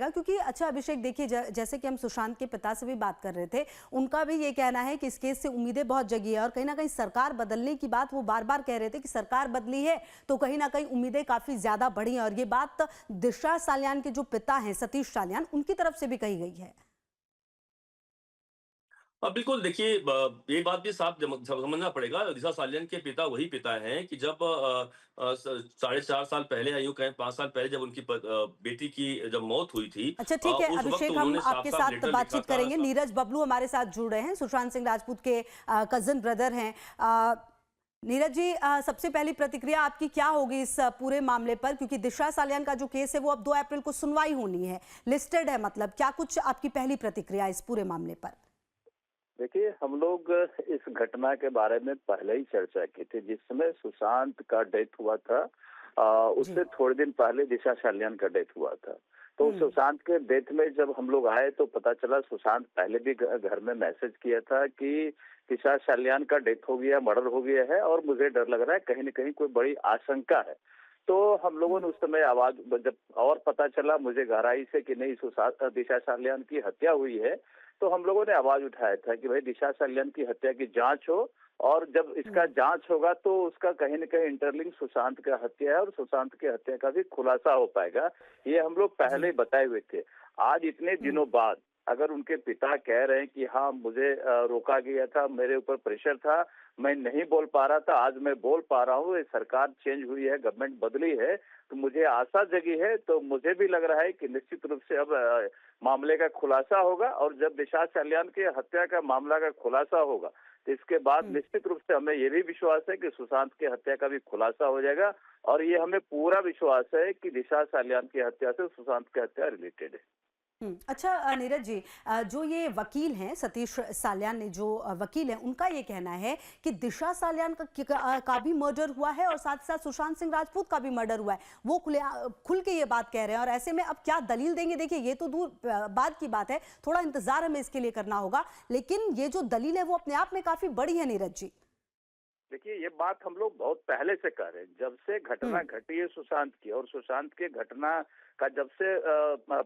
जाएगा, क्योंकि अच्छा अभिषेक देखिए, जैसे कि हम सुशांत के पिता से भी बात कर रहे थे, उनका भी ये कहना है कि इस केस से उम्मीदें बहुत जगी है और कहीं ना कहीं सरकार बदलने की बात वो बार बार कह रहे थे कि सरकार बदली है तो कहीं ना कहीं उम्मीदें काफी ज्यादा बढ़ी हैं, और ये बात दिशा साल्यान के जो पिता हैं सतीश साल्यान, उनकी तरफ से भी कही गई है। बिल्कुल देखिए, ये बात भी साफ समझना पड़ेगा। दिशा सालियन के पिता वही पिता हैं कि जब 4.5 साल पहले या यूं कहें 5 साल पहले जब उनकी बेटी की जब मौत हुई थी, अच्छा ठीक है उस वक्त अभिषेक, हम उन्होंने साफ आपके साफ साथ लेटर लिखा बातचीत था। करेंगे। नीरज बबलू हमारे साथ जुड़ रहे हैं, सुशांत सिंह राजपूत के कजिन ब्रदर हैं। नीरज जी, सबसे पहली प्रतिक्रिया आपकी क्या होगी इस पूरे मामले पर, क्योंकि दिशा सालियान का जो केस है वो अब 2 अप्रैल को सुनवाई होनी है, लिस्टेड है, मतलब क्या कुछ आपकी पहली प्रतिक्रिया इस पूरे मामले पर? देखिए, हम लोग इस घटना के बारे में पहले ही चर्चा की थी। जिस समय सुशांत का डेथ हुआ था, जी। उससे थोड़े दिन पहले दिशा सालियान का डेथ हुआ था। तो हम्म। सुशांत के डेथ में जब हम लोग आए तो पता चला, सुशांत पहले भी घर में मैसेज किया था कि दिशा सालियान का डेथ हो गया, मर्डर हो गया है और मुझे डर लग रहा है, कहीं न कहीं कोई बड़ी आशंका है। तो हम लोगों ने उस समय आवाज जब और पता चला मुझे गहराई से कि नहीं दिशा सालियान की हत्या हुई है, तो हम लोगों ने आवाज उठाया था कि भाई दिशा सालियान की हत्या की जांच हो, और जब इसका हम्म। जांच होगा तो उसका कहीं न कहीं इंटरलिंक सुशांत का हत्या है और सुशांत की हत्या का भी खुलासा हो पाएगा। ये हम लोग पहले जी। ही बताए हुए थे। आज इतने हम्म। दिनों बाद अगर उनके पिता कह रहे हैं कि हाँ, मुझे रोका गया था, मेरे ऊपर प्रेशर था, मैं नहीं बोल पा रहा था, आज मैं बोल पा रहा हूँ, ये सरकार चेंज हुई है, गवर्नमेंट बदली है, तो मुझे आशा जगी है। तो मुझे भी लग रहा है कि निश्चित रूप से अब मामले का खुलासा होगा, और जब दिशा सालियान की हत्या का मामला का खुलासा होगा तो इसके बाद हम्म। निश्चित रूप से हमें ये भी विश्वास है कि सुशांत की हत्या का भी खुलासा हो जाएगा। और ये हमें पूरा विश्वास है कि दिशा सालियान की हत्या से सुशांत की हत्या रिलेटेड है। अच्छा नीरज जी, जो ये वकील हैं सतीश साल्यान ने, जो वकील हैं, उनका ये कहना है कि दिशा साल्यान का भी मर्डर हुआ है और साथ साथ सुशांत सिंह राजपूत का भी मर्डर हुआ है। वो खुल के ये बात कह रहे हैं, और ऐसे में अब क्या दलील देंगे, देखिए ये तो दूर बाद की बात है, थोड़ा इंतजार हमें इसके लिए करना होगा, लेकिन ये जो दलील है वो अपने आप में काफी बड़ी है नीरज जी। देखिए, ये बात हम लोग बहुत पहले से कर रहे हैं, जब से घटना हम्म। घटी है सुशांत की, और सुशांत के घटना का जब से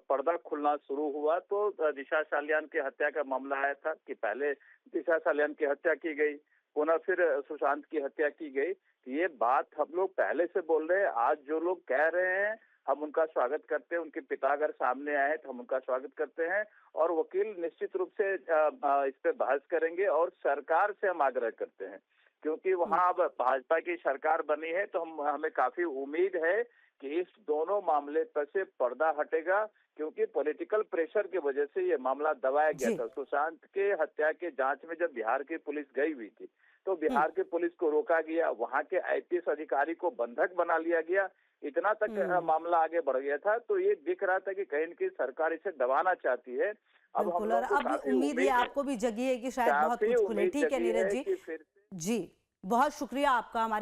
पर्दा खुलना शुरू हुआ तो दिशा सालियान की हत्या का मामला आया था कि पहले दिशा सालियान की हत्या की गई, पुनः फिर सुशांत की हत्या की गई। तो ये बात हम लोग पहले से बोल रहे हैं। आज जो लोग कह रहे हैं हम उनका स्वागत करते हैं, उनके पिता अगर सामने आए तो हम उनका स्वागत करते हैं, और वकील निश्चित रूप से इस पे बहस करेंगे, और सरकार से हम आग्रह करते हैं, क्योंकि हम्म। वहां अब भाजपा की सरकार बनी है, तो हमें काफी उम्मीद है कि इस दोनों मामले पर से पर्दा हटेगा, क्योंकि पॉलिटिकल प्रेशर की वजह से ये मामला दबाया गया जी। था। सुशांत के हत्या के जांच में जब बिहार की पुलिस गई हुई थी तो हम्म। बिहार की पुलिस को रोका गया, वहां के आईपीएस अधिकारी को बंधक बना लिया गया, इतना तक हम्म। मामला आगे बढ़ गया था। तो ये दिख रहा था कि कहीं न कहीं सरकार इसे दबाना चाहती है। अब हम बिल्कुल, और लोगों को अब काफी उम्मीद ये उम्मीद है, आपको भी जगी है कि शायद बहुत काफी कुछ खुले। उम्मीद ठीक है जगी नीरज है जी। कि फिर जी, बहुत शुक्रिया आपका हमारे